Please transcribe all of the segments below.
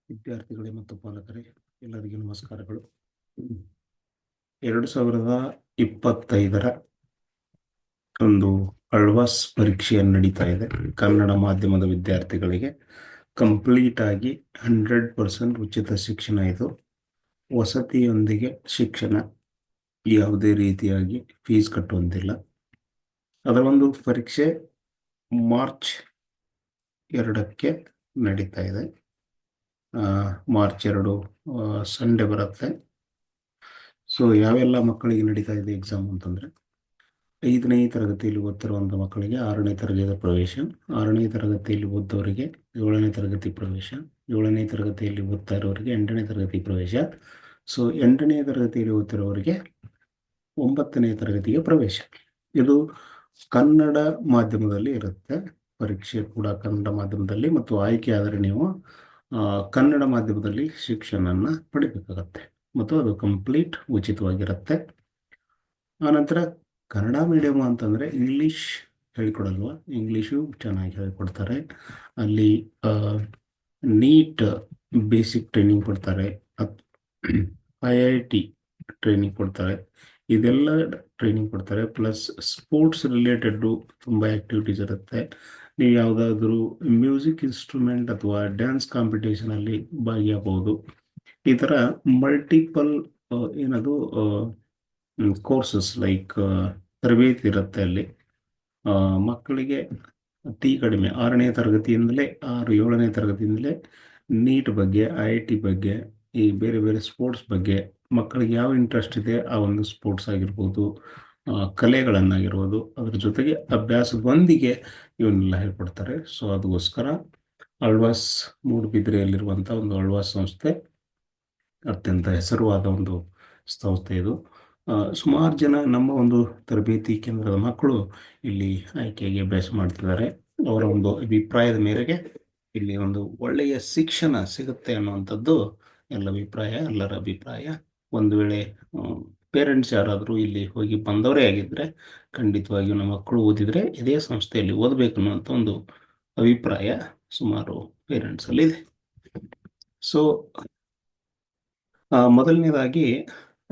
ವಿದ್ಯಾರ್ಥಿಗಳೇ ಮತ್ತು ಪಾಲಕರೇ ಎಲ್ಲರಿಗೂ ನಮಸ್ಕಾರಗಳು. 2025ರ ಒಂದು ಅಳ್ವಾಸ್ ಪರೀಕ್ಷೆಯನ್ನು ನಡೀತಾ ಇದೆ. ಕನ್ನಡ ಮಾಧ್ಯಮದ ವಿದ್ಯಾರ್ಥಿಗಳಿಗೆ ಕಂಪ್ಲೀಟ್ ಆಗಿ 100% ಉಚಿತ ಶಿಕ್ಷಣ. ಇದು ವಸತಿಯೊಂದಿಗೆ ಶಿಕ್ಷಣ, ಯಾವುದೇ ರೀತಿಯಾಗಿ ಫೀಸ್ ಕಟ್ಟುವಂತಿಲ್ಲ. ಅದರ ಒಂದು ಪರೀಕ್ಷೆ ಮಾರ್ಚ್ 2ಕ್ಕೆ ನಡೀತಾ ಇದೆ. ಮಾರ್ಚ್ 2 ಸಂಡೇ ಬರುತ್ತೆ. ಸೊ ಯಾವೆಲ್ಲ ಮಕ್ಕಳಿಗೆ ನಡೀತಾ ಇದೆ ಎಕ್ಸಾಮ್ ಅಂತಂದರೆ, 5ನೇ ತರಗತಿಯಲ್ಲಿ ಓದ್ತಿರುವಂಥ ಮಕ್ಕಳಿಗೆ 6ನೇ ತರಗತಿಯ ಪ್ರವೇಶ, 6ನೇ ತರಗತಿಯಲ್ಲಿ ಓದ್ದವರಿಗೆ 7ನೇ ತರಗತಿ ಪ್ರವೇಶ, 7ನೇ ತರಗತಿಯಲ್ಲಿ ಓದ್ತಾ ಇರೋರಿಗೆ 8ನೇ ತರಗತಿ ಪ್ರವೇಶ. ಸೊ 8ನೇ ತರಗತಿಯಲ್ಲಿ ಓದ್ತಿರೋರಿಗೆ 9ನೇ ತರಗತಿಗೆ ಪ್ರವೇಶ. ಇದು ಕನ್ನಡ ಮಾಧ್ಯಮದಲ್ಲಿ ಇರುತ್ತೆ. ಪರೀಕ್ಷೆ ಕೂಡ ಕನ್ನಡ ಮಾಧ್ಯಮದಲ್ಲಿ, ಮತ್ತು ಆಯ್ಕೆ ಆದರೆ ನೀವು ಕನ್ನಡ ಮಾಧ್ಯಮದಲ್ಲಿ ಶಿಕ್ಷಣವನ್ನು ಪಡಿಬೇಕಾಗತ್ತೆ, ಮತ್ತು ಅದು ಕಂಪ್ಲೀಟ್ ಉಚಿತವಾಗಿರುತ್ತೆ. ಆನಂತರ ಕನ್ನಡ ಮೀಡಿಯಮ್ ಅಂತಂದರೆ ಇಂಗ್ಲೀಷ್ ಹೇಳಿಕೊಡಲ್ವ, ಇಂಗ್ಲೀಷು ಚೆನ್ನಾಗಿ ಹೇಳಿಕೊಡ್ತಾರೆ. ಅಲ್ಲಿ ನೀಟ್ ಬೇಸಿಕ್ ಟ್ರೈನಿಂಗ್ ಕೊಡ್ತಾರೆ, IIT ಟ್ರೈನಿಂಗ್ ಕೊಡ್ತಾರೆ, ಇದೆಲ್ಲ ಟ್ರೈನಿಂಗ್ ಕೊಡ್ತಾರೆ. ಪ್ಲಸ್ ಸ್ಪೋರ್ಟ್ಸ್ ರಿಲೇಟೆಡ್ಡು ತುಂಬ ಆ್ಯಕ್ಟಿವಿಟೀಸ್ ಇರುತ್ತೆ. ನೀವು ಯಾವುದಾದ್ರೂ ಮ್ಯೂಸಿಕ್ ಇನ್ಸ್ಟ್ರೂಮೆಂಟ್ ಅಥವಾ ಡ್ಯಾನ್ಸ್ ಕಾಂಪಿಟೇಷನಲ್ಲಿ ಭಾಗಿಯಾಗಬಹುದು. ಈ ಥರ ಮಲ್ಟಿಪಲ್ ಏನದು ಕೋರ್ಸಸ್ ಲೈಕ್ ತರಬೇತಿ ಇರುತ್ತೆ ಅಲ್ಲಿ. ಮಕ್ಕಳಿಗೆ ಅತಿ ಕಡಿಮೆ 6ನೇ ತರಗತಿಯಿಂದಲೇ 7ನೇ ತರಗತಿಯಿಂದಲೇ ನೀಟ್ ಬಗ್ಗೆ, IIT ಬಗ್ಗೆ, ಈ ಬೇರೆ ಬೇರೆ ಸ್ಪೋರ್ಟ್ಸ್ ಬಗ್ಗೆ ಮಕ್ಕಳಿಗೆ ಯಾವ ಇಂಟ್ರೆಸ್ಟ್ ಇದೆ ಆ ಒಂದು ಸ್ಪೋರ್ಟ್ಸ್ ಆಗಿರ್ಬೋದು, ಕಲೆಗಳನ್ನಾಗಿರ್ಬೋದು, ಅದ್ರ ಜೊತೆಗೆ ಅಭ್ಯಾಸದೊಂದಿಗೆ ಇವನ್ನೆಲ್ಲ ಹೇಳ್ಕೊಡ್ತಾರೆ. ಸೊ ಅದಕ್ಕೋಸ್ಕರ ಅಳ್ವಾಸ್ ಮೂಡುಬಿದ್ರೆಯಲ್ಲಿರುವಂಥ ಒಂದು ಅಳ್ವಾಸ್ ಸಂಸ್ಥೆ ಅತ್ಯಂತ ಹೆಸರುವಾದ ಒಂದು ಸಂಸ್ಥೆ ಇದು. ಸುಮಾರು ಜನ ನಮ್ಮ ಒಂದು ತರಬೇತಿ ಕೇಂದ್ರದ ಮಕ್ಕಳು ಇಲ್ಲಿ ಆಯ್ಕೆಗೆ ಅಭ್ಯಾಸ ಮಾಡ್ತಿದ್ದಾರೆ. ಅವರ ಒಂದು ಅಭಿಪ್ರಾಯದ ಮೇರೆಗೆ ಇಲ್ಲಿ ಒಂದು ಒಳ್ಳೆಯ ಶಿಕ್ಷಣ ಸಿಗುತ್ತೆ ಅನ್ನುವಂಥದ್ದು ಎಲ್ಲರ ಅಭಿಪ್ರಾಯ. ಒಂದು ವೇಳೆ ಪೇರೆಂಟ್ಸ್ ಯಾರಾದರೂ ಇಲ್ಲಿ ಹೋಗಿ ಬಂದವರೇ ಆಗಿದ್ದರೆ ಖಂಡಿತವಾಗಿಯೂ ನಮ್ಮ ಮಕ್ಕಳು ಓದಿದರೆ ಇದೇ ಸಂಸ್ಥೆಯಲ್ಲಿ ಓದಬೇಕು ಅನ್ನುವಂಥ ಒಂದು ಅಭಿಪ್ರಾಯ ಸುಮಾರು ಪೇರೆಂಟ್ಸಲ್ಲಿ ಇದೆ. ಸೊ ಮೊದಲನೇದಾಗಿ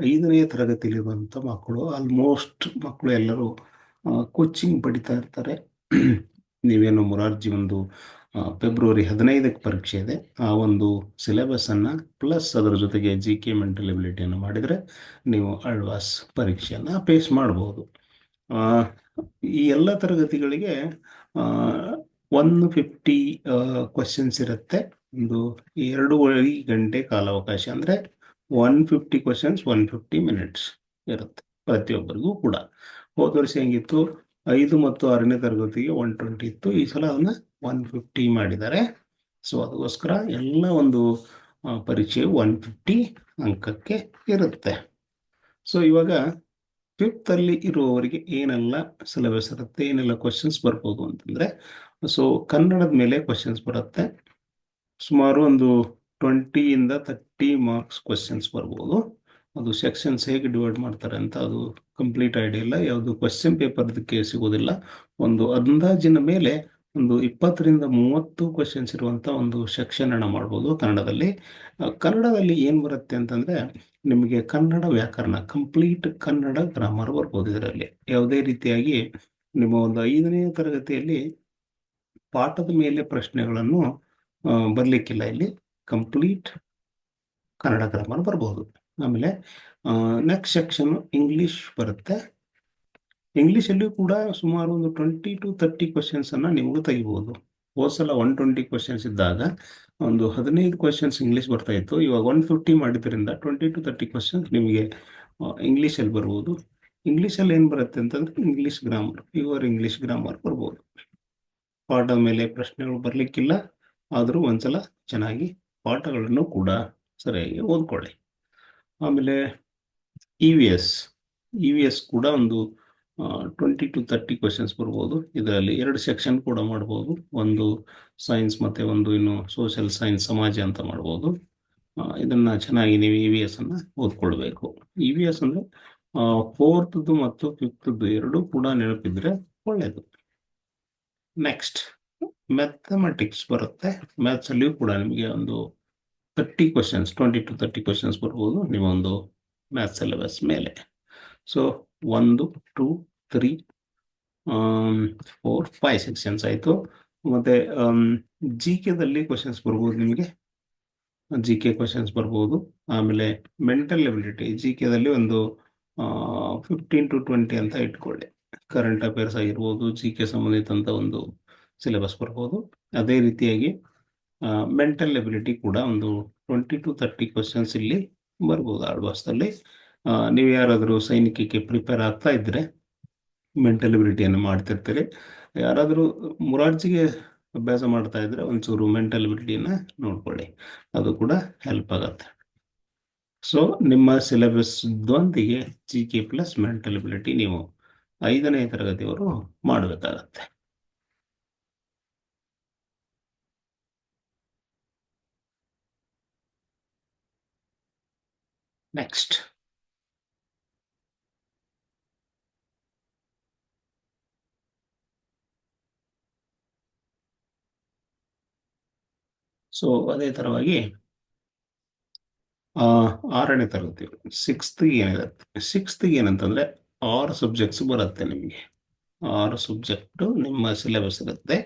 5ನೇ ತರಗತಿಯಲ್ಲಿರುವಂಥ ಮಕ್ಕಳು, ಆಲ್ಮೋಸ್ಟ್ ಮಕ್ಕಳು ಎಲ್ಲರೂ ಕೋಚಿಂಗ್ ಪಡಿತಾ ಇರ್ತಾರೆ. ನೀವೇನು ಮೊರಾರ್ಜಿ ಒಂದು ಫೆಬ್ರವರಿ 15ಕ್ಕೆ ಪರೀಕ್ಷೆ ಇದೆ, ಆ ಒಂದು ಸಿಲೆಬಸ್ಸನ್ನು ಪ್ಲಸ್ ಅದರ ಜೊತೆಗೆ GK ಮೆಂಟಲ್ ಎಬಿಲಿಟಿಯನ್ನು ಮಾಡಿದರೆ ನೀವು ಅಳ್ವಾಸ್ ಪರೀಕ್ಷೆಯನ್ನು ಫೇಸ್ ಮಾಡ್ಬೋದು. ಈ ಎಲ್ಲ ತರಗತಿಗಳಿಗೆ 150 ಕ್ವಶನ್ಸ್ ಇರುತ್ತೆ. ಒಂದು 2.5 ಗಂಟೆ ಕಾಲಾವಕಾಶ, ಅಂದರೆ 150 ಕ್ವಶನ್ಸ್ 150 ಮಿನಿಟ್ಸ್ ಇರುತ್ತೆ ಪ್ರತಿಯೊಬ್ಬರಿಗೂ ಕೂಡ. ಹೋದ ವರ್ಷ ಹೆಂಗಿತ್ತು, 5 ಮತ್ತು 6ನೇ ತರಗತಿಗೆ 120 ಇತ್ತು, ಈ ಸಲ ಅದನ್ನು 150 ಮಾಡಿದ್ದಾರೆ. ಸೊ ಅದಕ್ಕೋಸ್ಕರ ಎಲ್ಲ ಒಂದು ಪರೀಕ್ಷೆ 150 ಅಂಕಕ್ಕೆ ಇರುತ್ತೆ. ಸೊ ಇವಾಗ 5th ಅಲ್ಲಿ ಇರುವವರಿಗೆ ಏನೆಲ್ಲ ಸಿಲೆಬಸ್ ಇರುತ್ತೆ, ಏನೆಲ್ಲ ಕ್ವಶನ್ಸ್ ಬರ್ಬೋದು ಅಂತಂದರೆ, ಸೊ ಕನ್ನಡದ ಮೇಲೆ ಕ್ವಶನ್ಸ್ ಬರುತ್ತೆ. ಸುಮಾರು ಒಂದು 20ಇಂದ 30 ಮಾರ್ಕ್ಸ್ ಕ್ವಶನ್ಸ್ ಬರ್ಬೋದು. ಅದು ಸೆಕ್ಷನ್ಸ್ ಹೇಗೆ ಡಿವೈಡ್ ಮಾಡ್ತಾರೆ ಅಂತ ಅದು ಕಂಪ್ಲೀಟ್ ಐಡಿಯಾ ಇಲ್ಲ, ಯಾವುದು ಕ್ವಶನ್ ಪೇಪರ್ ಅದಕ್ಕೆ ಸಿಗೋದಿಲ್ಲ. ಒಂದು ಅಂದಾಜಿನ ಮೇಲೆ ಒಂದು 20ರಿಂದ 30 ಕ್ವಶನ್ಸ್ ಇರುವಂಥ ಒಂದು ಸೆಕ್ಷನ್ ಅನ್ನು ಮಾಡ್ಬೋದು ಕನ್ನಡದಲ್ಲಿ. ಕನ್ನಡದಲ್ಲಿ ಏನು ಬರುತ್ತೆ ಅಂತಂದರೆ, ನಿಮಗೆ ಕನ್ನಡ ವ್ಯಾಕರಣ, ಕಂಪ್ಲೀಟ್ ಕನ್ನಡ ಗ್ರಾಮರ್ ಬರ್ಬೋದು. ಇದರಲ್ಲಿ ಯಾವುದೇ ರೀತಿಯಾಗಿ ನಿಮ್ಮ ಒಂದು 5ನೇ ತರಗತಿಯಲ್ಲಿ ಪಾಠದ ಮೇಲೆ ಪ್ರಶ್ನೆಗಳನ್ನು ಬರಲಿಕ್ಕಿಲ್ಲ. ಇಲ್ಲಿ ಕಂಪ್ಲೀಟ್ ಕನ್ನಡ ಗ್ರಾಮರ್ ಬರ್ಬೋದು. ಆಮೇಲೆ ನೆಕ್ಸ್ಟ್ ಸೆಕ್ಷನ್ ಇಂಗ್ಲೀಷ್ ಬರುತ್ತೆ. ಇಂಗ್ಲೀಷಲ್ಲಿಯೂ ಕೂಡ ಸುಮಾರು ಒಂದು 20 to 30 ಕ್ವಶನ್ಸನ್ನು ನೀವು ತೆಗಿಬೋದು. ಹೋದ ಸಲ 120 ಕ್ವಶನ್ಸ್ ಇದ್ದಾಗ ಒಂದು 15 ಕ್ವಶನ್ಸ್ ಇಂಗ್ಲೀಷ್ ಬರ್ತಾ ಇತ್ತು. ಇವಾಗ 150 ಮಾಡಿದ್ರಿಂದ 20 to 30 ಕ್ವಶನ್ಸ್ ನಿಮಗೆ ಇಂಗ್ಲೀಷಲ್ಲಿ ಬರ್ಬೋದು. ಇಂಗ್ಲೀಷಲ್ಲಿ ಏನು ಬರುತ್ತೆ ಅಂತಂದರೆ English grammar, pure English grammar ಬರ್ಬೋದು. ಪಾಠದ ಮೇಲೆ ಪ್ರಶ್ನೆಗಳು ಬರಲಿಕ್ಕಿಲ್ಲ, ಆದರೂ ಒಂದ್ಸಲ ಚೆನ್ನಾಗಿ ಪಾಠಗಳನ್ನು ಕೂಡ ಸರಿಯಾಗಿ ಓದ್ಕೊಳ್ಳಿ. ಆಮೇಲೆ EVS ಕೂಡ ಒಂದು 20 to 30 ಕ್ವಶನ್ಸ್ ಬರ್ಬೋದು. ಇದರಲ್ಲಿ 2 ಸೆಕ್ಷನ್ ಕೂಡ ಮಾಡ್ಬೋದು, ಒಂದು ಸೈನ್ಸ್ ಮತ್ತು ಒಂದು ಇನ್ನು ಸೋಷಿಯಲ್ ಸೈನ್ಸ್, ಸಮಾಜ ಅಂತ ಮಾಡ್ಬೋದು. ಇದನ್ನು ಚೆನ್ನಾಗಿ ನೀವು EVSನ್ನು ಓದ್ಕೊಳ್ಬೇಕು. EVS ಅಂದರೆ 4th ಮತ್ತು 5th ಎರಡೂ ಕೂಡ ನೆನಪಿದ್ರೆ ಒಳ್ಳೆಯದು. ನೆಕ್ಸ್ಟ್ ಮ್ಯಾಥಮೆಟಿಕ್ಸ್ ಬರುತ್ತೆ. ಮ್ಯಾಥ್ಸಲ್ಲಿಯೂ ಕೂಡ ನಿಮಗೆ ಒಂದು ಕ್ವಶನ್ಸ್ 20 to 30 ಕ್ವಶನ್ಸ್ ಬರ್ಬೋದು ನಿಮ್ಮೊಂದು ಮ್ಯಾಥ್ಸ್ ಸಿಲೆಬಸ್ ಮೇಲೆ. ಸೊ 1, 2, 3, 4, 5 ಸೆಕ್ಷನ್ಸ್ ಆಯಿತು. ಮತ್ತು ಜಿ ಕೆದಲ್ಲಿ ಕ್ವಶನ್ಸ್ ಬರ್ಬೋದು ನಿಮಗೆ. ಜಿ ಕೆ ಕ್ವಶನ್ಸ್ ಬರ್ಬೋದು. ಆಮೇಲೆ ಮೆಂಟಲ್ ಎಬಿಲಿಟಿ ಜಿ ಕೆದಲ್ಲಿ ಒಂದು 15 to 20 ಅಂತ ಇಟ್ಕೊಳ್ಳಿ. ಕರೆಂಟ್ ಅಫೇರ್ಸ್ ಆಗಿರ್ಬೋದು, ಜಿ ಕೆ ಸಂಬಂಧಿತ ಒಂದು ಸಿಲೆಬಸ್ ಬರ್ಬೋದು. ಅದೇ ರೀತಿಯಾಗಿ ಮೆಂಟಲ್ ಎಬಿಲಿಟಿ ಕೂಡ ಒಂದು 20 to 30 ಕ್ವಶನ್ಸ್ ಇಲ್ಲಿ ಬರ್ಬೋದು ಆಳ್ವಾಸದಲ್ಲಿ. ನೀವು ಯಾರಾದರೂ ಸೈನಿಕಕ್ಕೆ ಪ್ರಿಪೇರ್ ಆಗ್ತಾ ಇದ್ದರೆ ಮೆಂಟಲ್ ಎಬಿಲಿಟಿಯನ್ನು ಮಾಡ್ತಿರ್ತೀರಿ. ಯಾರಾದರೂ ಮುರಾರ್ಜಿಗೆ ಅಭ್ಯಾಸ ಮಾಡ್ತಾ ಇದ್ರೆ ಒಂಚೂರು ಮೆಂಟಲ್ ಎಬಿಲಿಟಿಯನ್ನು ನೋಡ್ಕೊಳ್ಳಿ, ಅದು ಕೂಡ ಹೆಲ್ಪ್ ಆಗುತ್ತೆ. ಸೊ ನಿಮ್ಮ ಸಿಲೆಬಸ್ದೊಂದಿಗೆ G K plus mental ability ನೀವು 5ನೇ ತರಗತಿಯವರು ಮಾಡಬೇಕಾಗತ್ತೆ. ನೆಕ್ಸ್ಟ್, ಸೊ ಅದೇ ಥರವಾಗಿ 6ನೇ ತರಗತಿ 6th ಏನಿರುತ್ತೆ, 6th ಏನಂತಂದರೆ 6 ಸಬ್ಜೆಕ್ಟ್ಸ್ ಬರುತ್ತೆ ನಿಮಗೆ. 6 ಸಬ್ಜೆಕ್ಟು ನಿಮ್ಮ ಸಿಲೆಬಸ್ ಇರುತ್ತೆ.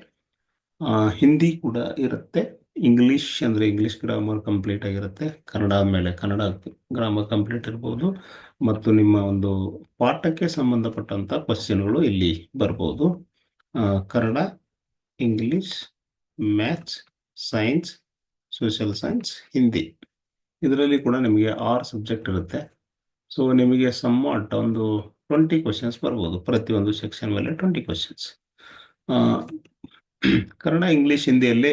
ಹಿಂದಿ ಕೂಡ ಇರುತ್ತೆ. ಇಂಗ್ಲೀಷ್ ಅಂದರೆ ಇಂಗ್ಲೀಷ್ ಗ್ರಾಮರ್ ಕಂಪ್ಲೀಟ್ ಆಗಿರುತ್ತೆ. ಕನ್ನಡ ಮೇಲೆ ಕನ್ನಡ ಗ್ರಾಮರ್ ಕಂಪ್ಲೀಟ್ ಇರ್ಬೋದು. ಮತ್ತು ನಿಮ್ಮ ಒಂದು ಪಾಠಕ್ಕೆ ಸಂಬಂಧಪಟ್ಟಂಥ ಕ್ವಶನ್ಗಳು ಇಲ್ಲಿ ಬರ್ಬೋದು. Kannada, English, maths, science, social science, Hindi, ಇದರಲ್ಲಿ ಕೂಡ ನಿಮಗೆ 6 ಸಬ್ಜೆಕ್ಟ್ ಇರುತ್ತೆ. ಸೊ ನಿಮಗೆ ಸಮ್ವಾಟ್ ಒಂದು 20 ಕ್ವಶನ್ಸ್ ಬರ್ಬೋದು. ಪ್ರತಿಯೊಂದು ಸೆಕ್ಷನ್ ಮೇಲೆ 20 ಕ್ವಶನ್ಸ್. ಕನ್ನಡ, ಇಂಗ್ಲೀಷ್, ಹಿಂದಿಯಲ್ಲಿ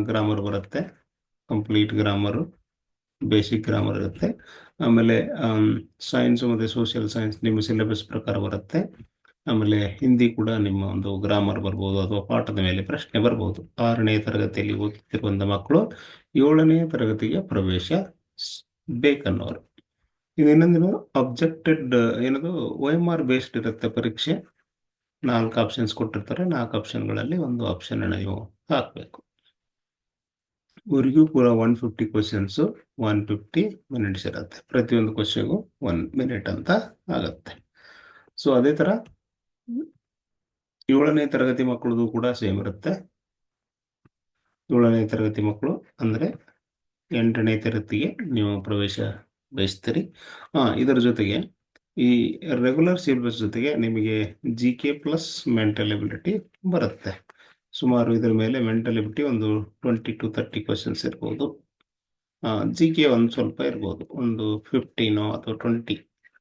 ಗ್ರಾಮರ್ ಬರುತ್ತೆ. ಕಂಪ್ಲೀಟ್ ಗ್ರಾಮರು, ಬೇಸಿಕ್ ಗ್ರಾಮರ್ ಇರುತ್ತೆ. ಆಮೇಲೆ ಸೈನ್ಸ್ ಮತ್ತು ಸೋಷಿಯಲ್ ಸೈನ್ಸ್ ನಿಮ್ಮ ಸಿಲೆಬಸ್ ಪ್ರಕಾರ ಬರುತ್ತೆ. ಆಮೇಲೆ ಹಿಂದಿ ಕೂಡ ನಿಮ್ಮ ಒಂದು ಗ್ರಾಮರ್ ಬರ್ಬೋದು ಅಥವಾ ಪಾಠದ ಮೇಲೆ ಪ್ರಶ್ನೆ ಬರ್ಬೋದು. 6ನೇ ತರಗತಿಯಲ್ಲಿ ಓದುತ್ತಿರುವಂಥ ಮಕ್ಕಳು 7ನೇ ತರಗತಿಗೆ ಪ್ರವೇಶ ಬೇಕನ್ನೋರು. ಇನ್ನೊಂದು ಅಬ್ಜೆಕ್ಟೆಡ್ ಏನದು OMR ಬೇಸ್ಡ್ ಇರುತ್ತೆ ಪರೀಕ್ಷೆ. 4 ಆಪ್ಷನ್ಸ್ ಕೊಟ್ಟಿರ್ತಾರೆ. 4 ಆಪ್ಷನ್ಗಳಲ್ಲಿ ಒಂದು ಆಪ್ಷನ್ ನೀವು ಹಾಕಬೇಕು. ಇವರಿಗೂ ಕೂಡ 150 ಕ್ವಶನ್ಸು 150 ಮಿನಿಟ್ಸ್ ಇರುತ್ತೆ. ಪ್ರತಿಯೊಂದು ಕ್ವಶನ್ಗೂ 1 ಮಿನಿಟ್ ಅಂತ ಆಗುತ್ತೆ. ಸೊ ಅದೇ ಥರ 7ನೇ ತರಗತಿ ಮಕ್ಕಳದು ಕೂಡ ಸೇಮ್ ಇರುತ್ತೆ. 7ನೇ ತರಗತಿ ಮಕ್ಕಳು ಅಂದರೆ 8ನೇ ತರಗತಿಗೆ ನೀವು ಪ್ರವೇಶ ಬಯಸ್ತೀರಿ. ಇದರ ಜೊತೆಗೆ ಈ ರೆಗ್ಯುಲರ್ ಸಿಲೆಬಸ್ ಜೊತೆಗೆ ನಿಮಗೆ G K plus mental ability ಬರುತ್ತೆ. ಸುಮಾರು ಇದರ ಮೇಲೆ ಮೆಂಟಲ್ ಎಬಿಲಿಟಿ ಒಂದು 20 to 30 ಕ್ವಶನ್ಸ್ ಇರ್ಬೋದು. ಜಿ ಕೆ ಒಂದು ಸ್ವಲ್ಪ ಇರ್ಬೋದು, ಒಂದು 15 ಅಥವಾ 20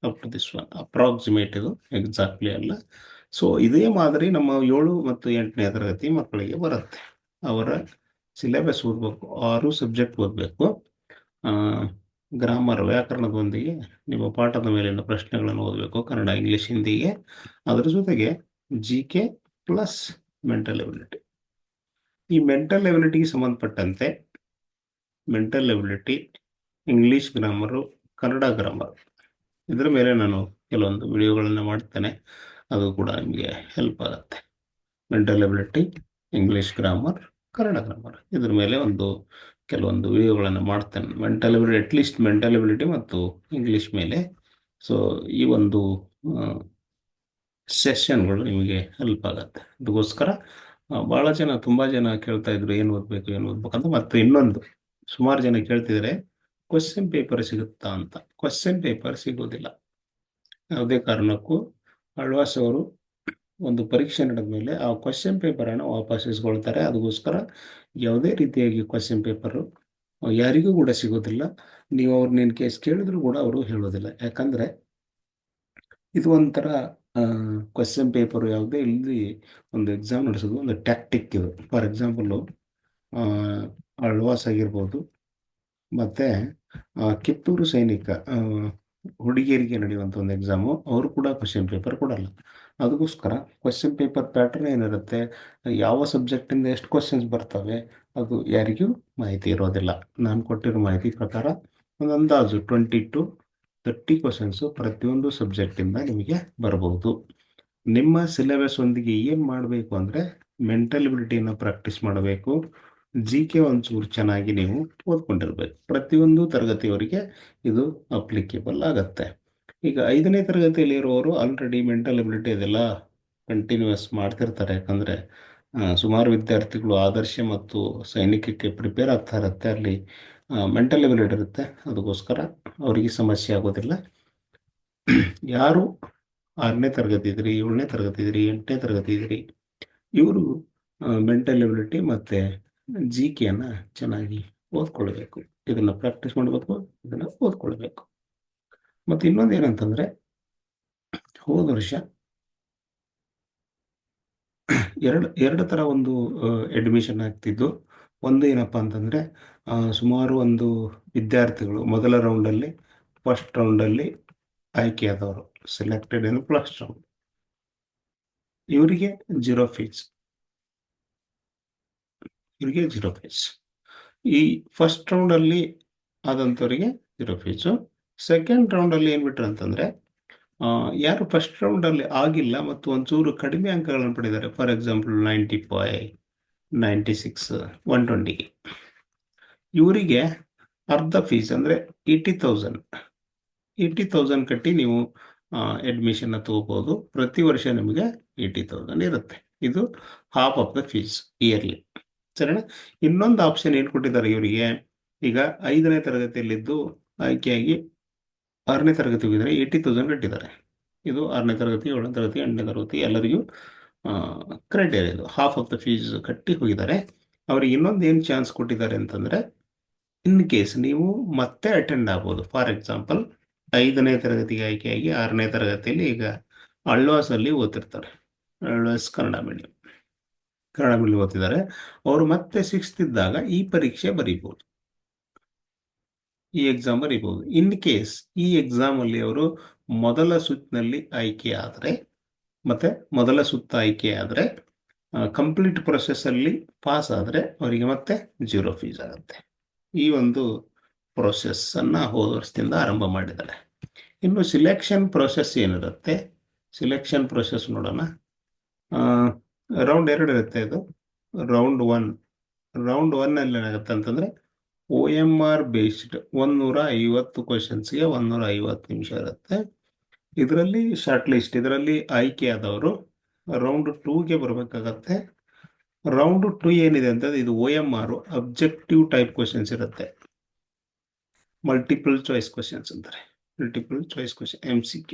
up to this one approximate, ಇದು ಎಕ್ಸಾಕ್ಟ್ಲಿ ಅಲ್ಲ. ಸೊ ಇದೇ ಮಾದರಿ ನಮ್ಮ 7 ಮತ್ತು 8ನೇ ತರಗತಿ ಮಕ್ಕಳಿಗೆ ಬರುತ್ತೆ. ಅವರ ಸಿಲೆಬಸ್ ಓದಬೇಕು, 6 ಸಬ್ಜೆಕ್ಟ್ ಓದಬೇಕು. ಗ್ರಾಮರ್ ವ್ಯಾಕರಣದೊಂದಿಗೆ ನಿಮ್ಮ ಪಾಠದ ಮೇಲಿನ ಪ್ರಶ್ನೆಗಳನ್ನು ಓದಬೇಕು, ಕನ್ನಡ, ಇಂಗ್ಲೀಷ್, ಹಿಂದಿಗೆ. ಅದರ ಜೊತೆಗೆ G K plus mental ability. ಈ ಮೆಂಟಲ್ ಎಬಿಲಿಟಿಗೆ ಸಂಬಂಧಪಟ್ಟಂತೆ mental ability, English grammar, Kannada grammar, ಇದರ ಮೇಲೆ ನಾನು ಕೆಲವೊಂದು ವಿಡಿಯೋಗಳನ್ನು ಮಾಡ್ತೇನೆ. ಅದು ಕೂಡ ನಿಮಗೆ ಹೆಲ್ಪ್ ಆಗುತ್ತೆ. Mental ability, English grammar, Kannada grammar, ಇದ್ರ ಮೇಲೆ ಕೆಲವೊಂದು ವಿಡಿಯೋಗಳನ್ನು ಮಾಡ್ತೇನೆ. Mental ability, at least mental ability ಮತ್ತು ಇಂಗ್ಲೀಷ್ ಮೇಲೆ. ಸೊ ಈ ಒಂದು ಸೆಷನ್ಗಳು ನಿಮಗೆ ಹೆಲ್ಪ್ ಆಗುತ್ತೆ. ಅದಕ್ಕೋಸ್ಕರ ಭಾಳ ಜನ, ತುಂಬ ಜನ ಕೇಳ್ತಾ ಇದ್ರು ಏನು ಓದಬೇಕು ಅಂತ. ಮತ್ತು ಇನ್ನೊಂದು ಸುಮಾರು ಜನ ಕೇಳ್ತಿದ್ದಾರೆ, ಕ್ವಶನ್ ಪೇಪರ್ ಸಿಗುತ್ತಾ ಅಂತ. ಕ್ವಶನ್ ಪೇಪರ್ ಸಿಗೋದಿಲ್ಲ. ಯಾವುದೇ ಕಾರಣಕ್ಕೂ ಆಳ್ವಾಸ್ ಅವರು ಒಂದು ಪರೀಕ್ಷೆ ನಡೆದ ಮೇಲೆ ಆ ಕ್ವಶನ್ ಪೇಪರನ್ನು ವಾಪಸ್ ಇಸ್ಕೊಳ್ತಾರೆ. ಅದಕ್ಕೋಸ್ಕರ ಯಾವುದೇ ರೀತಿಯಾಗಿ ಕ್ವಶನ್ ಪೇಪರು ಯಾರಿಗೂ ಕೂಡ ಸಿಗೋದಿಲ್ಲ. ನೀವು ಅವ್ರನ್ನ ಇನ್ ಕೇಸ್ ಕೇಳಿದ್ರು ಕೂಡ ಅವರು ಹೇಳೋದಿಲ್ಲ. ಯಾಕಂದರೆ ಇದು ಒಂಥರ ಕ್ವಶನ್ ಪೇಪರು ಯಾವುದೇ ಇಲ್ಲಿ ಒಂದು ಎಕ್ಸಾಮ್ ನಡೆಸೋದು ಒಂದು ಟ್ಯಾಕ್ಟಿಕ್ ಇದು. ಫಾರ್ ಎಕ್ಸಾಂಪಲ್ಲು ಆಳ್ವಾಸ್ ಆಗಿರ್ಬೋದು, ಮತ್ತು ಕಿತ್ತೂರು ಸೈನಿಕ ಹುಡುಗಿಯರಿಗೆ ನಡೆಯುವಂಥ ಒಂದು ಎಕ್ಸಾಮು, ಅವರು ಕೂಡ ಕ್ವಶನ್ ಪೇಪರ್ ಕೊಡಲ್ಲ. ಅದಕ್ಕೋಸ್ಕರ ಕ್ವಶನ್ ಪೇಪರ್ ಪ್ಯಾಟ್ರನ್ ಏನಿರುತ್ತೆ, ಯಾವ ಸಬ್ಜೆಕ್ಟಿಂದ ಎಷ್ಟು ಕ್ವಶನ್ಸ್ ಬರ್ತವೆ, ಅದು ಯಾರಿಗೂ ಮಾಹಿತಿ ಇರೋದಿಲ್ಲ. ನಾನು ಕೊಟ್ಟಿರೋ ಮಾಹಿತಿ ಪ್ರಕಾರ ಒಂದು ಅಂದಾಜು 20 to 30 ಕ್ವಶನ್ಸು ಪ್ರತಿಯೊಂದು ಸಬ್ಜೆಕ್ಟಿಂದ ನಿಮಗೆ ಬರ್ಬೋದು. ನಿಮ್ಮ ಸಿಲೆಬಸ್ ಒಂದಿಗೆ ಏನು ಮಾಡಬೇಕು ಅಂದರೆ ಮೆಂಟಲ್ ಎಬಿಲಿಟಿಯನ್ನು ಪ್ರಾಕ್ಟೀಸ್ ಮಾಡಬೇಕು. ಜಿ ಕೆ ಒಂಚೂರು ಚೆನ್ನಾಗಿ ನೀವು ಓದ್ಕೊಂಡಿರ್ಬೇಕು. ಪ್ರತಿಯೊಂದು ತರಗತಿಯವರಿಗೆ ಇದು ಅಪ್ಲಿಕೇಬಲ್ ಆಗತ್ತೆ. ಈಗ 5ನೇ ತರಗತಿಯಲ್ಲಿ ಇರುವವರು ಆಲ್ರೆಡಿ ಮೆಂಟಲ್ ಎಬಿಲಿಟಿ ಅದೆಲ್ಲ ಕಂಟಿನ್ಯೂಸ್ ಮಾಡ್ತಿರ್ತಾರೆ. ಯಾಕಂದರೆ ಸುಮಾರು ವಿದ್ಯಾರ್ಥಿಗಳು ಆದರ್ಶ ಮತ್ತು ಸೈನಿಕಕ್ಕೆ ಪ್ರಿಪೇರ್ ಆಗ್ತಾ ಇರುತ್ತೆ. ಅಲ್ಲಿ ಮೆಂಟಲ್ ಎಬಿಲಿಟಿ ಇರುತ್ತೆ, ಅದಕ್ಕೋಸ್ಕರ ಅವರಿಗೆ ಸಮಸ್ಯೆ ಆಗೋದಿಲ್ಲ. ಯಾರು 6ನೇ ತರಗತಿ ಇದ್ರಿ, 7ನೇ ತರಗತಿ ಇದ್ರಿ, 8ನೇ ತರಗತಿ ಇದ್ರಿ, ಇವರು ಮೆಂಟಲ್ ಎಬಿಲಿಟಿ ಮತ್ತು ಜಿ ಕೆಯನ್ನು ಚೆನ್ನಾಗಿ ಓದ್ಕೊಳ್ಬೇಕು. ಇದನ್ನು ಪ್ರಾಕ್ಟೀಸ್ ಮಾಡಬೇಕು, ಇದನ್ನು ಓದ್ಕೊಳ್ಬೇಕು. ಮತ್ತು ಇನ್ನೊಂದು ಏನಂತಂದರೆ, ಹೋದ ವರ್ಷ ಎರಡು ಥರ ಒಂದು ಅಡ್ಮಿಷನ್ ಆಗ್ತಿದ್ದು. ಒಂದು ಏನಪ್ಪ ಅಂತಂದರೆ, ಸುಮಾರು ಒಂದು ವಿದ್ಯಾರ್ಥಿಗಳು ಮೊದಲ ರೌಂಡಲ್ಲಿ, ಫಸ್ಟ್ ರೌಂಡಲ್ಲಿ ಆಯ್ಕೆಯಾದವರು, ಸೆಲೆಕ್ಟೆಡ್ ಇನ್ ಫಸ್ಟ್ ರೌಂಡ್, ಇವರಿಗೆ ಜೀರೋ ಫೀಸ್. ಈ ಫಸ್ಟ್ ರೌಂಡಲ್ಲಿ ಆದಂಥವರಿಗೆ ಜೀರೋ ಫೀಸು. ಸೆಕೆಂಡ್ ರೌಂಡಲ್ಲಿ ಏನು ಬಿಟ್ರು ಅಂತಂದರೆ, ಯಾರು ಫಸ್ಟ್ ರೌಂಡಲ್ಲಿ ಆಗಿಲ್ಲ ಮತ್ತು ಒಂಚೂರು ಕಡಿಮೆ ಅಂಕಗಳನ್ನು ಪಡೆದಿದ್ದಾರೆ, ಫಾರ್ ಎಕ್ಸಾಂಪಲ್ 95, 96, 120, ಇವರಿಗೆ ಅರ್ಧ ಫೀಸ್ ಅಂದರೆ 80,000 ಕಟ್ಟಿ ನೀವು ಅಡ್ಮಿಷನ್ನ ತಗೋಬೋದು. ಪ್ರತಿ ವರ್ಷ ನಿಮಗೆ 80,000 ಇರುತ್ತೆ. ಇದು half of the fees yearly, ಸರಿನಾ? ಇನ್ನೊಂದು ಆಪ್ಷನ್ ಏನು ಕೊಟ್ಟಿದ್ದಾರೆ ಇವರಿಗೆ, ಈಗ 5ನೇ ತರಗತಿಯಲ್ಲಿದ್ದು ಆಯ್ಕೆಯಾಗಿ 6ನೇ ತರಗತಿ ಹೋಗಿದ್ದಾರೆ, 80,000 ಕಟ್ಟಿದ್ದಾರೆ. ಇದು 6ನೇ ತರಗತಿ, 7ನೇ ತರಗತಿ, 8ನೇ ತರಗತಿ ಎಲ್ಲರಿಗೂ ಕ್ರೈಟೇರಿಯಾ ಇದು. ಹಾಫ್ ಆಫ್ ದ ಫೀಸ್ ಕಟ್ಟಿ ಹೋಗಿದ್ದಾರೆ. ಅವ್ರಿಗೆ ಇನ್ನೊಂದು ಏನು ಚಾನ್ಸ್ ಕೊಟ್ಟಿದ್ದಾರೆ ಅಂತಂದರೆ, ಇನ್ ಕೇಸ್ ನೀವು ಮತ್ತೆ ಅಟೆಂಡ್ ಆಗ್ಬೋದು. ಫಾರ್ ಎಕ್ಸಾಂಪಲ್ 5ನೇ ತರಗತಿಗೆ ಆಯ್ಕೆಯಾಗಿ 6ನೇ ತರಗತಿಯಲ್ಲಿ ಈಗ ಅಳ್ವಾಸಲ್ಲಿ ಓದ್ತಿರ್ತಾರೆ, ಅಳ್ವಾಸ್ ಕನ್ನಡ ಮೀಡಿಯಂ ಓದ್ತಿದ್ದಾರೆ. ಅವರು ಮತ್ತೆ 6th ಇದ್ದಾಗ ಈ ಪರೀಕ್ಷೆ ಬರೀಬೋದು, ಈ ಎಕ್ಸಾಮ್ ಬರೀಬೋದು. ಇನ್ ಕೇಸ್ ಈ ಎಕ್ಸಾಮಲ್ಲಿ ಅವರು ಮೊದಲ ಸುತ್ತಿನಲ್ಲಿ ಆಯ್ಕೆ ಆದರೆ, ಮತ್ತು ಮೊದಲ ಸುತ್ತ ಆಯ್ಕೆ ಆದರೆ, ಕಂಪ್ಲೀಟ್ ಪ್ರೊಸೆಸ್ಸಲ್ಲಿ ಪಾಸ್ ಆದರೆ ಅವರಿಗೆ ಮತ್ತೆ ಜೀರೋ ಫೀಸ್ ಆಗುತ್ತೆ. ಈ ಒಂದು ಪ್ರೊಸೆಸ್ಸನ್ನು ಹೋದ ವರ್ಷದಿಂದ ಆರಂಭ ಮಾಡಿದ್ದಾರೆ. ಇನ್ನು ಸಿಲೆಕ್ಷನ್ ಪ್ರೊಸೆಸ್ ಏನಿರುತ್ತೆ, ಸಿಲೆಕ್ಷನ್ ಪ್ರೊಸೆಸ್ ನೋಡೋಣ. ರೌಂಡ್ 2 ಇರುತ್ತೆ. ಇದು ರೌಂಡ್ 1. ರೌಂಡ್ 1ನಲ್ಲಿ ಏನಾಗುತ್ತೆ ಅಂತಂದರೆ, OMR ಬೇಸ್ಡ್ 150 ಕ್ವಶನ್ಸ್ಗೆ 150 ನಿಮಿಷ ಇರುತ್ತೆ. ಇದರಲ್ಲಿ ಶಾರ್ಟ್ ಲಿಸ್ಟ್, ಇದರಲ್ಲಿ ಆಯ್ಕೆ ಆದವರು ರೌಂಡ್ 2ಗೆ ಬರಬೇಕಾಗತ್ತೆ. ರೌಂಡ್ 2 ಏನಿದೆ ಅಂತಂದರೆ, ಇದು OMR ಅಬ್ಜೆಕ್ಟಿವ್ ಟೈಪ್ ಕ್ವಶನ್ಸ್ ಇರುತ್ತೆ, ಮಲ್ಟಿಪಲ್ ಚಾಯ್ಸ್ ಕ್ವಶನ್ಸ್ ಅಂತಾರೆ, ಮಲ್ಟಿಪಲ್ ಚಾಯ್ಸ್ ಕ್ವಶನ್ MCQ.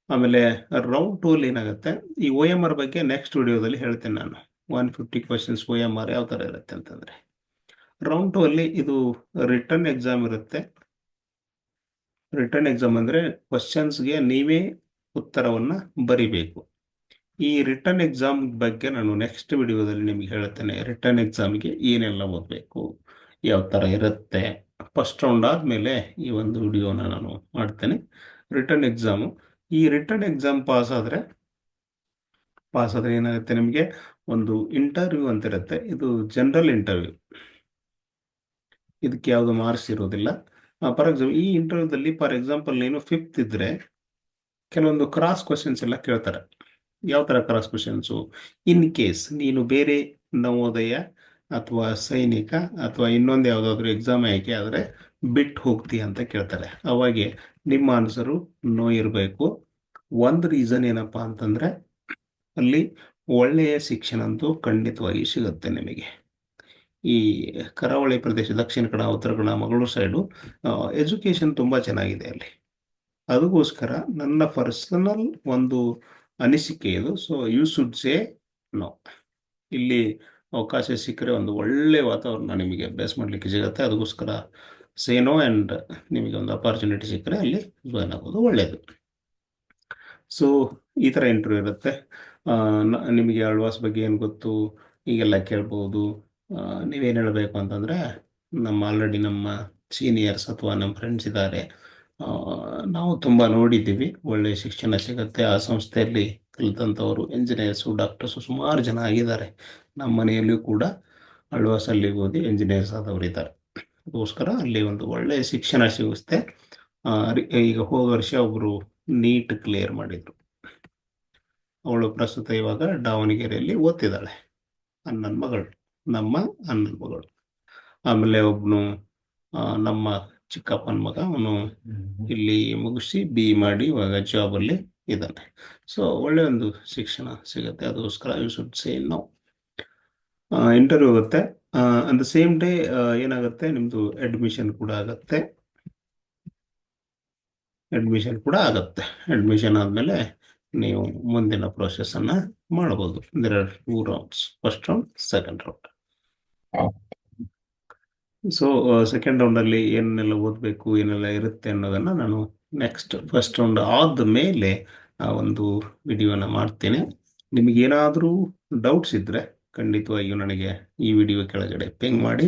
ಆಮೇಲೆ ರೌಂಡ್ 2ಅಲ್ಲಿ ಏನಾಗುತ್ತೆ, ಈ OMR ಬಗ್ಗೆ ನೆಕ್ಸ್ಟ್ ವಿಡಿಯೋದಲ್ಲಿ ಹೇಳ್ತೇನೆ ನಾನು. 150 ಕ್ವಶನ್ಸ್ OMR ಯಾವ ಥರ ಇರುತ್ತೆ ಅಂತಂದರೆ. ರೌಂಡ್ 2ಅಲ್ಲಿ ಇದು ರಿಟರ್ನ್ ಎಕ್ಸಾಮ್ ಇರುತ್ತೆ. ರಿಟರ್ನ್ ಎಕ್ಸಾಮ್ ಅಂದರೆ ಕ್ವಶನ್ಸ್ಗೆ ನೀವೇ ಉತ್ತರವನ್ನು ಬರಿಬೇಕು. ಈ ರಿಟರ್ನ್ ಎಕ್ಸಾಮ್ ಬಗ್ಗೆ ನಾನು ನೆಕ್ಸ್ಟ್ ವಿಡಿಯೋದಲ್ಲಿ ನಿಮಗೆ ಹೇಳ್ತೇನೆ. ರಿಟರ್ನ್ ಎಕ್ಸಾಮ್ಗೆ ಏನೆಲ್ಲ ಓದಬೇಕು, ಯಾವ ಥರ ಇರುತ್ತೆ. ಫಸ್ಟ್ ರೌಂಡ್ ಆದಮೇಲೆ ಈ ಒಂದು ವಿಡಿಯೋನ ನಾನು ಮಾಡ್ತೇನೆ. ರಿಟರ್ನ್ ಎಕ್ಸಾಮು, ಈ ರಿಟರ್ನ್ ಎಕ್ಸಾಮ್ ಪಾಸ್ ಆದರೆ ಏನಾಗುತ್ತೆ, ನಿಮಗೆ ಒಂದು ಇಂಟರ್ವ್ಯೂ ಅಂತ ಇರುತ್ತೆ. ಇದು ಜನರಲ್ ಇಂಟರ್ವ್ಯೂ, ಇದಕ್ಕೆ ಯಾವುದು ಮಾರ್ಕ್ಸ್ ಇರೋದಿಲ್ಲ. ಫಾರ್ ಎಕ್ಸಾಂಪಲ್ ಈ ಇಂಟರ್ವ್ಯೂದಲ್ಲಿ, ಫಾರ್ ಎಕ್ಸಾಂಪಲ್ ನೀನು 5th ಇದ್ದರೆ ಕೆಲವೊಂದು ಕ್ರಾಸ್ ಕ್ವಶನ್ಸ್ ಎಲ್ಲ ಕೇಳ್ತಾರೆ. ಯಾವ ಥರ ಕ್ರಾಸ್ ಕ್ವಶನ್ಸು, ಇನ್ ಕೇಸ್ ನೀನು ಬೇರೆ ನವೋದಯ ಅಥವಾ ಸೈನಿಕ ಅಥವಾ ಇನ್ನೊಂದು ಯಾವುದಾದ್ರೂ ಎಕ್ಸಾಮ್ ಆಯ್ಕೆ ಆದರೆ ಬಿಟ್ಟು ಹೋಗ್ತೀಯ ಅಂತ ಕೇಳ್ತಾರೆ. ಅವಾಗೆ ನಿಮ್ಮ ಆನ್ಸರು ನೋ ಇರಬೇಕು. ಒಂದು ರೀಸನ್ ಏನಪ್ಪ ಅಂತಂದರೆ, ಅಲ್ಲಿ ಒಳ್ಳೆಯ ಶಿಕ್ಷಣ ಅಂತೂ ಖಂಡಿತವಾಗಿ ಸಿಗುತ್ತೆ ನಿಮಗೆ. ಈ ಕರಾವಳಿ ಪ್ರದೇಶ, ದಕ್ಷಿಣ ಕನ್ನಡ, ಉತ್ತರ ಕನ್ನಡ, ಮಂಗಳೂರು ಸೈಡು ಎಜುಕೇಷನ್ ತುಂಬ ಚೆನ್ನಾಗಿದೆ ಅಲ್ಲಿ. ಅದಕ್ಕೋಸ್ಕರ ನನ್ನ ಪರ್ಸನಲ್ ಒಂದು ಅನಿಸಿಕೆ ಇದು. So you should say no. ಇಲ್ಲಿ ಅವಕಾಶ ಸಿಕ್ಕರೆ ಒಂದು ಒಳ್ಳೆಯ ವಾತಾವರಣ ನಿಮಗೆ ಅಭ್ಯಾಸ ಮಾಡಲಿಕ್ಕೆ ಸಿಗುತ್ತೆ. ಅದಕ್ಕೋಸ್ಕರ ಸೇ ನೋ, ಆ್ಯಂಡ್ ನಿಮಗೆ ಒಂದು ಅಪಾರ್ಚುನಿಟಿ ಸಿಕ್ಕರೆ ಅಲ್ಲಿ ಜಾಯ್ನ್ ಆಗೋದು ಒಳ್ಳೆಯದು. ಸೊ ಈ ಥರ ಇಂಟರ್ವ್ಯೂ ಇರುತ್ತೆ. ನಿಮಗೆ ಆಳ್ವಾಸ್ ಬಗ್ಗೆ ಏನು ಗೊತ್ತು ಈಗೆಲ್ಲ ಕೇಳ್ಬೋದು. ನೀವೇನು ಹೇಳಬೇಕು ಅಂತಂದರೆ, ಆಲ್ರೆಡಿ ನಮ್ಮ ಸೀನಿಯರ್ಸ್ ಅಥವಾ ನಮ್ಮ ಫ್ರೆಂಡ್ಸ್ ಇದ್ದಾರೆ, ನಾವು ತುಂಬ ನೋಡಿದ್ದೀವಿ, ಒಳ್ಳೆಯ ಶಿಕ್ಷಣ ಸಿಗುತ್ತೆ ಆ ಸಂಸ್ಥೆಯಲ್ಲಿ. ಕಲಿತಂಥವರು ಇಂಜಿನಿಯರ್ಸು, ಡಾಕ್ಟರ್ಸು ಸುಮಾರು ಜನ ಆಗಿದ್ದಾರೆ. ನಮ್ಮ ಮನೆಯಲ್ಲಿಯೂ ಕೂಡ ಆಳ್ವಾಸಲ್ಲಿ ಓದಿ ಇಂಜಿನಿಯರ್ಸ್ ಆದವರು ಇದ್ದಾರೆ. ಅದಕ್ಕೋಸ್ಕರ ಅಲ್ಲಿ ಒಂದು ಒಳ್ಳೆಯ ಶಿಕ್ಷಣ ಸಿಗುತ್ತೆ. ಈಗ ಹೋದ ವರ್ಷ ಒಬ್ಬರು ನೀಟ್ ಕ್ಲಿಯರ್ ಮಾಡಿದರು. ಅವಳು ಪ್ರಸ್ತುತ ಇವಾಗ ದಾವಣಗೆರೆಯಲ್ಲಿ ಓದ್ತಿದ್ದಾಳೆ, ನನ್ನ ಮಗಳು. ನಮ್ಮ ಅಣ್ಣನ ಮಗಳು. ಆಮೇಲೆ ಒಬ್ನು ನಮ್ಮ ಚಿಕ್ಕಪ್ಪನ ಮಗ, ಅವನು ಇಲ್ಲಿ ಮುಗಿಸಿ ಬಿ ಮಾಡಿ ಇವಾಗ ಜಾಬಲ್ಲಿ ಇದ್ದಾನೆ. ಸೊ ಒಳ್ಳೆ ಒಂದು ಶಿಕ್ಷಣ ಸಿಗುತ್ತೆ. ಅದಕ್ಕೋಸ್ಕರ you should say no. Interview ಆಗುತ್ತೆ. ಅನ್ ದ ಸೇಮ್ ಡೇ ಏನಾಗುತ್ತೆ, ನಿಮ್ಮದು ಅಡ್ಮಿಷನ್ ಕೂಡ ಆಗುತ್ತೆ. ಅಡ್ಮಿಷನ್ ಆದಮೇಲೆ ನೀವು ಮುಂದಿನ ಪ್ರೋಸೆಸ್ಸನ್ನು ಮಾಡ್ಬೋದು. There are 2 rounds, first round, second round. So second ರೌಂಡಲ್ಲಿ ಏನೆಲ್ಲ ಓದಬೇಕು, ಏನೆಲ್ಲ ಇರುತ್ತೆ ಅನ್ನೋದನ್ನು ನಾನು ಫಸ್ಟ್ ರೌಂಡ್ ಆದ ಮೇಲೆ ಆ ಒಂದು ವಿಡಿಯೋನ ಮಾಡ್ತೇನೆ. ನಿಮಗೇನಾದರೂ ಡೌಟ್ಸ್ ಇದ್ದರೆ ಖಂಡಿತವಾಗಿಯೂ ನನಗೆ ಈ ವಿಡಿಯೋ ಕೆಳಗಡೆ ಪಿಂಗ್ ಮಾಡಿ.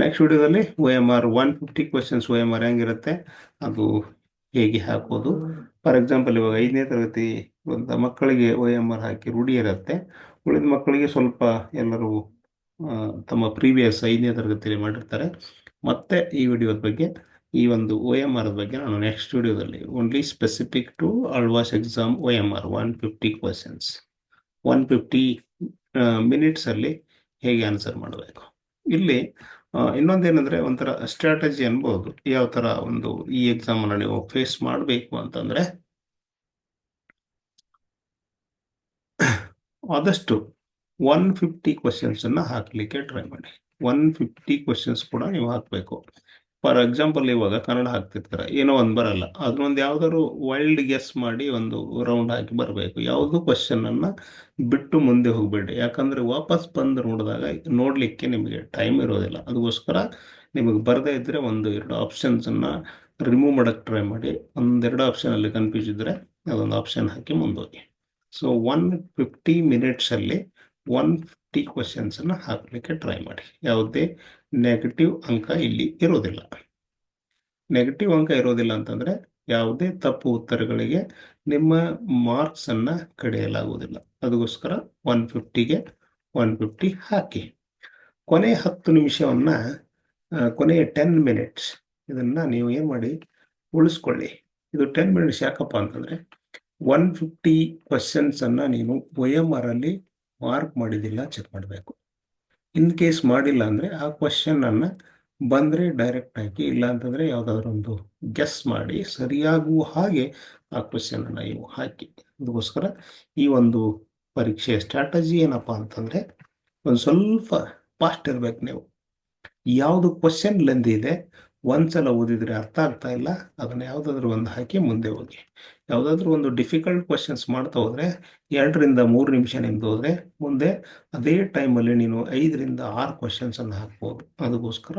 ನೆಕ್ಸ್ಟ್ ವಿಡಿಯೋದಲ್ಲಿ OMR 150 ಕ್ವೆಶನ್ಸ್ OMR ಹೆಂಗಿರುತ್ತೆ, ಅದು ಹೇಗೆ ಹಾಕೋದು. ಫಾರ್ ಎಕ್ಸಾಂಪಲ್, ಇವಾಗ 5ನೇ ತರಗತಿ ಮಕ್ಕಳಿಗೆ OMR ಹಾಕಿ ರೂಢಿ ಇರುತ್ತೆ. ಉಳಿದ ಮಕ್ಕಳಿಗೆ ಸ್ವಲ್ಪ ಎಲ್ಲರೂ ತಮ್ಮ ಪ್ರೀವಿಯಸ್ 5ನೇ ತರಗತಿಯಲ್ಲಿ ಮಾಡಿರ್ತಾರೆ. ಮತ್ತೆ ಈ ವಿಡಿಯೋದ ಬಗ್ಗೆ, ಈ ಒಂದು OMR ಬಗ್ಗೆ ನಾನು ನೆಕ್ಸ್ಟ್ ವಿಡಿಯೋದಲ್ಲಿ only specific to Alva's exam OMR 150 questions 150 ಮಿನಿಟ್ಸಲ್ಲಿ ಹೇಗೆ ಆನ್ಸರ್ ಮಾಡಬೇಕು. ಇಲ್ಲಿ ಇನ್ನೊಂದೇನೆಂದರೆ, ಒಂಥರ ಸ್ಟ್ರಾಟಜಿ ಅನ್ಬೋದು. ಯಾವ ಥರ ಒಂದು ಈ ಎಕ್ಸಾಮನ್ನು ನೀವು ಫೇಸ್ ಮಾಡಬೇಕು ಅಂತಂದರೆ, ಆದಷ್ಟು 150 ಕ್ವೆಶನ್ಸನ್ನು ಹಾಕಲಿಕ್ಕೆ ಟ್ರೈ ಮಾಡಿ. 150 ಕ್ವೆಶನ್ಸ್ ಕೂಡ ನೀವು ಹಾಕಬೇಕು. ಫಾರ್ ಎಕ್ಸಾಂಪಲ್, ಇವಾಗ ಕನ್ನಡ ಹಾಕ್ತಿರ್ತಾರೆ, ಏನೋ ಒಂದು ಬರಲ್ಲ, ಅದನ್ನೊಂದು ಯಾವ್ದಾದ್ರು ವೈಲ್ಡ್ ಗೆಸ್ ಮಾಡಿ ಒಂದು ರೌಂಡ್ ಹಾಕಿ ಬರಬೇಕು. ಯಾವುದೂ ಕ್ವೆಶನನ್ನು ಬಿಟ್ಟು ಮುಂದೆ ಹೋಗಬೇಡಿ. ಯಾಕಂದರೆ ವಾಪಸ್ ಬಂದು ನೋಡಲಿಕ್ಕೆ ನಿಮಗೆ ಟೈಮ್ ಇರೋದಿಲ್ಲ. ಅದಕ್ಕೋಸ್ಕರ ನಿಮಗೆ ಬರದೇ ಇದ್ದರೆ 1-2 ಆಪ್ಷನ್ಸನ್ನು ರಿಮೂವ್ ಮಾಡೋಕ್ಕೆ ಟ್ರೈ ಮಾಡಿ. 1-2 ಆಪ್ಷನಲ್ಲಿ ಕನ್ಫ್ಯೂಸ್ ಇದ್ದರೆ ಅದೊಂದು ಆಪ್ಷನ್ ಹಾಕಿ ಮುಂದೋಗಿ. ಸೊ 150 ಮಿನಿಟ್ಸಲ್ಲಿ 150 ಕ್ವೆಶನ್ಸನ್ನು ಹಾಕಲಿಕ್ಕೆ ಟ್ರೈ ಮಾಡಿ. ಯಾವುದೇ ನೆಗೆಟಿವ್ ಅಂಕ ಇಲ್ಲಿ ಇರೋದಿಲ್ಲ. ನೆಗೆಟಿವ್ ಅಂಕ ಇರೋದಿಲ್ಲ ಅಂತಂದರೆ ಯಾವುದೇ ತಪ್ಪು ಉತ್ತರಗಳಿಗೆ ನಿಮ್ಮ ಮಾರ್ಕ್ಸನ್ನು ಕಡಿಯಲಾಗುವುದಿಲ್ಲ. ಅದಕ್ಕೋಸ್ಕರ 150ಗೆ 150 ಹಾಕಿ. ಕೊನೆಯ 10 ನಿಮಿಷವನ್ನು, ಕೊನೆಯ 10 ಮಿನಿಟ್ಸ್ ಇದನ್ನು ನೀವು ಏನು ಮಾಡಿ, ಉಳಿಸ್ಕೊಳ್ಳಿ. ಇದು 10 ಮಿನಿಟ್ಸ್ ಯಾಕಪ್ಪ ಅಂತಂದರೆ, 150 ಕ್ವೆಶನ್ಸನ್ನು ನೀನು OMR ಅಲ್ಲಿ ಮಾರ್ಕ್ ಮಾಡಿದ್ದಿಲ್ಲ ಚೆಕ್ ಮಾಡಬೇಕು. ಇನ್ ಕೇಸ್ ಮಾಡಿಲ್ಲ ಅಂದರೆ ಆ ಕ್ವೆಶನನ್ನು ಬಂದರೆ ಡೈರೆಕ್ಟ್ ಹಾಕಿ, ಇಲ್ಲ ಅಂತಂದರೆ ಯಾವುದಾದ್ರೂ ಒಂದು ಗೆಸ್ ಮಾಡಿ ಸರಿಯಾಗುವ ಹಾಗೆ ಆ ಕ್ವೆಶನನ್ನು ನೀವು ಹಾಕಿ. ಅದಕ್ಕೋಸ್ಕರ ಈ ಒಂದು ಪರೀಕ್ಷೆಯ ಸ್ಟ್ರಾಟಜಿ ಏನಪ್ಪ ಅಂತಂದರೆ, ಒಂದು ಸ್ವಲ್ಪ ಫಾಸ್ಟ್ ಇರಬೇಕು ನೀವು. ಯಾವುದು ಕ್ವೆಶನ್ ಲೆಂದಿ ಇದೆ, ಒಂದ್ಸಲ ಓದಿದರೆ ಅರ್ಥ ಆಗ್ತಾ ಇಲ್ಲ, ಅದನ್ನು ಯಾವುದಾದ್ರೂ ಒಂದು ಹಾಕಿ ಮುಂದೆ ಹೋಗಿ. ಯಾವುದಾದ್ರೂ ಒಂದು ಡಿಫಿಕಲ್ಟ್ ಕ್ವೆಶನ್ಸ್ ಮಾಡ್ತಾ ಹೋದರೆ 2-3 ನಿಮಿಷ ನಿಮ್ದು ಹೋದರೆ, ಮುಂದೆ ಅದೇ ಟೈಮಲ್ಲಿ ನೀನು 5-6 ಕ್ವೆಶನ್ಸನ್ನು ಹಾಕ್ಬೋದು. ಅದಕ್ಕೋಸ್ಕರ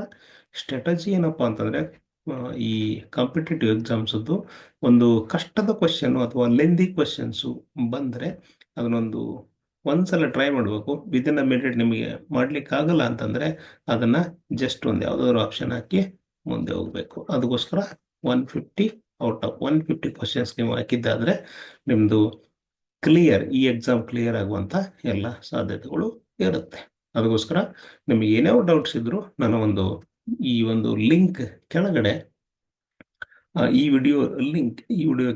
ಸ್ಟ್ರಾಟಜಿ ಏನಪ್ಪ ಅಂತಂದರೆ, ಈ ಕಾಂಪಿಟೇಟಿವ್ ಎಕ್ಸಾಮ್ಸದ್ದು ಒಂದು ಕಷ್ಟದ ಕ್ವೆಶನ್ನು ಅಥವಾ ಲೆಂದಿ ಕ್ವೆಶನ್ಸು ಬಂದರೆ ಅದನ್ನೊಂದು ಒಂದ್ಸಲ ಟ್ರೈ ಮಾಡಬೇಕು. ವಿದಿನ್ ಅ ಮಿನಿಟ್ ನಿಮಗೆ ಮಾಡಲಿಕ್ಕಾಗಲ್ಲ ಅಂತಂದರೆ ಅದನ್ನು ಜಸ್ಟ್ ಒಂದು ಯಾವುದಾದ್ರೂ ಆಪ್ಷನ್ ಹಾಕಿ ಮುಂದೆ ಹೋಗಬೇಕು. ಅದಕ್ಕೋಸ್ಕರ 150 ಔಟ್ ಆಫ್ 150 ಕ್ವೆಶನ್ಸ್ ನೀವು ಹಾಕಿದ್ದಾದರೆ ನಿಮ್ಮದು ಈ ಎಕ್ಸಾಮ್ ಕ್ಲಿಯರ್ ಆಗುವಂಥ ಎಲ್ಲ ಸಾಧ್ಯತೆಗಳು ಇರುತ್ತೆ. ಅದಕ್ಕೋಸ್ಕರ ನಿಮಗೆ ಏನೇ ಡೌಟ್ಸ್ ಇದ್ದರೂ ಈ ಒಂದು ಲಿಂಕ್ ಕೆಳಗಡೆ, ಈ ವಿಡಿಯೋ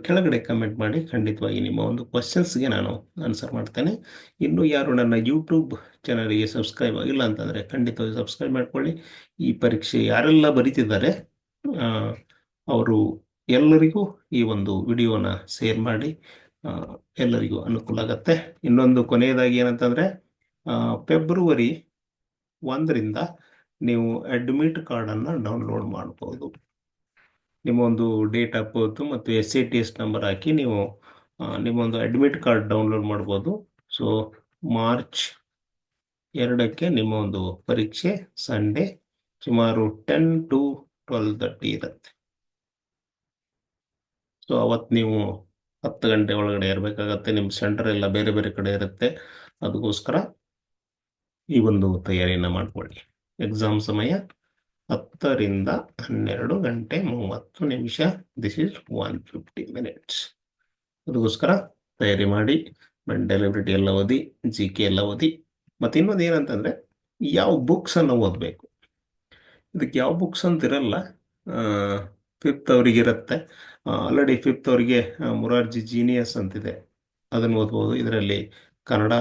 ಕೆಳಗಡೆ ಕಮೆಂಟ್ ಮಾಡಿ. ಖಂಡಿತವಾಗಿ ನಿಮ್ಮ ಒಂದು ಕ್ವಶನ್ಸ್ಗೆ ನಾನು ಆನ್ಸರ್ ಮಾಡ್ತೇನೆ. ಇನ್ನೂ ಯಾರು ನನ್ನ ಯೂಟ್ಯೂಬ್ ಚಾನಲ್ಗೆ ಸಬ್ಸ್ಕ್ರೈಬ್ ಆಗಿಲ್ಲ ಅಂತಂದರೆ ಖಂಡಿತವಾಗಿ ಸಬ್ಸ್ಕ್ರೈಬ್ ಮಾಡ್ಕೊಳ್ಳಿ. ಈ ಪರೀಕ್ಷೆ ಯಾರೆಲ್ಲ ಬರೀತಿದ್ದಾರೆ ಅವರು ಎಲ್ಲರಿಗೂ ಈ ಒಂದು ವಿಡಿಯೋನ ಶೇರ್ ಮಾಡಿ, ಎಲ್ಲರಿಗೂ ಅನುಕೂಲ ಆಗುತ್ತೆ. ಇನ್ನೊಂದು ಕೊನೆಯದಾಗಿ ಏನಂತಂದರೆ, ಫೆಬ್ರವರಿ 1ರಿಂದ ನೀವು ಅಡ್ಮಿಟ್ ಕಾರ್ಡನ್ನು ಡೌನ್ಲೋಡ್ ಮಾಡ್ಬೋದು. ನಿಮ್ಮ ಒಂದು ಡೇಟ್ ಆಫ್ ಬರ್ತು ಮತ್ತು SATS ನಂಬರ್ ಹಾಕಿ ನೀವು ನಿಮ್ಮೊಂದು ಅಡ್ಮಿಟ್ ಕಾರ್ಡ್ ಡೌನ್ಲೋಡ್ ಮಾಡ್ಬೋದು. ಸೊ ಮಾರ್ಚ್ 2ಕ್ಕೆ ನಿಮ್ಮ ಒಂದು ಪರೀಕ್ಷೆ ಸಂಡೇ ಸುಮಾರು 10 to 12:30 ಇರುತ್ತೆ. ಸೊ ಅವತ್ತು ನೀವು 10 ಗಂಟೆ ಒಳಗಡೆ ಇರಬೇಕಾಗತ್ತೆ. ನಿಮ್ಮ ಸೆಂಟರ್ ಎಲ್ಲ ಬೇರೆ ಬೇರೆ ಕಡೆ ಇರುತ್ತೆ. ಅದಕ್ಕೋಸ್ಕರ ಈ ಒಂದು ತಯಾರಿಯನ್ನು ಮಾಡಿಕೊಳ್ಳಿ. ಎಕ್ಸಾಮ್ ಸಮಯ 10ರಿಂದ 12:30. This is 150 minutes. ಅದಕ್ಕೋಸ್ಕರ ತಯಾರಿ ಮಾಡಿ. ಮೆಂಟಲ್ ಎಬಿಲಿಟಿ ಎಲ್ಲ ಓದಿ, GK ಎಲ್ಲ ಓದಿ. ಮತ್ತು ಇನ್ನೊಂದು ಏನಂತಂದರೆ, ಯಾವ ಬುಕ್ಸನ್ನು ಓದಬೇಕು. ಇದಕ್ಕೆ ಯಾವ ಬುಕ್ಸ್ ಅಂತ ಇರಲ್ಲ. 5th ಅವರಿಗೆ ಇರುತ್ತೆ. ಆಲ್ರೆಡಿ 5th ಅವರಿಗೆ ಮೊರಾರ್ಜಿ ಜೀನಿಯಸ್ ಅಂತಿದೆ, ಅದನ್ನು ಓದ್ಬೋದು. ಇದರಲ್ಲಿ ಕನ್ನಡ,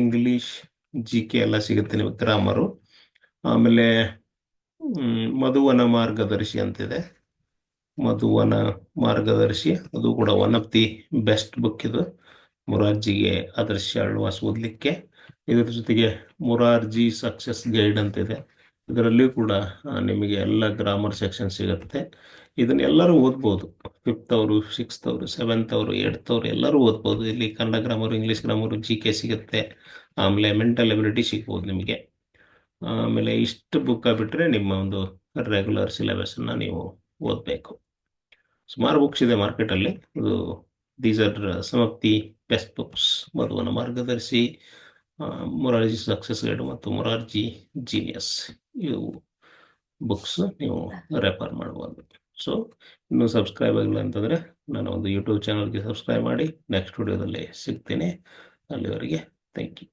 ಇಂಗ್ಲೀಷ್, GK ಎಲ್ಲ ಸಿಗುತ್ತೆ ನಿಮಗೆ, ಗ್ರಾಮರು. ಆಮೇಲೆ ಮಧುವನ ಮಾರ್ಗದರ್ಶಿ ಅಂತಿದೆ. ಮಧುವನ ಮಾರ್ಗದರ್ಶಿ ಅದು ಕೂಡ one of the best book ಇದು, ಮುರಾರ್ಜಿಗೆ ಆದರ್ಶ ಆಳ್ವಾಸ್ ಓದಲಿಕ್ಕೆ. ಇದರ ಜೊತೆಗೆ ಮುರಾರ್ಜಿ ಸಕ್ಸಸ್ ಗೈಡ್ ಅಂತಿದೆ. ಇದರಲ್ಲಿಯೂ ಕೂಡ ನಿಮಗೆ ಎಲ್ಲ ಗ್ರಾಮರ್ ಸೆಕ್ಷನ್ ಸಿಗುತ್ತೆ. ಇದನ್ನ ಎಲ್ಲರೂ ಓದ್ಬೋದು. 5th ಅವರು, 6th ಅವರು, 7th ಅವರು, 8th ಅವರು ಎಲ್ಲರೂ ಓದ್ಬೋದು. ಇಲ್ಲಿ Kannada grammar, English grammar, GK ಸಿಗುತ್ತೆ. ಆಮೇಲೆ ಮೆಂಟಲ್ ಎಬಿಲಿಟಿ ಸಿಗ್ಬೋದು ನಿಮಗೆ. ಆಮೇಲೆ ಇಷ್ಟು ಬುಕ್ ಬಿಟ್ಟರೆ ನಿಮ್ಮ ಒಂದು ರೆಗ್ಯುಲರ್ ಸಿಲೆಬಸ್ನ ನೀವು ಓದಬೇಕು. ಸುಮಾರು ಬುಕ್ಸ್ ಇದೆ ಮಾರ್ಕೆಟಲ್ಲಿ. ಇದು these are some of the best books. Madhuvana Margadarshi, Morarji success guide ಮತ್ತು ಮೊರಾರ್ಜಿ ಜೀನಿಯಸ್, ಇವು ಬುಕ್ಸ್ ನೀವು ರೆಫರ್ ಮಾಡ್ಬೋದು. ಸೊ ಇನ್ನೂ ಸಬ್ಸ್ಕ್ರೈಬ್ ಆಗಿಲ್ಲ ಅಂತಂದರೆ ನನ್ನ ಒಂದು ಯೂಟ್ಯೂಬ್ ಚಾನಲ್ಗೆ ಸಬ್ಸ್ಕ್ರೈಬ್ ಮಾಡಿ. ನೆಕ್ಸ್ಟ್ ವಿಡಿಯೋದಲ್ಲಿ ಸಿಗ್ತೀನಿ. ಅಲ್ಲಿವರೆಗೆ ಥ್ಯಾಂಕ್ ಯು.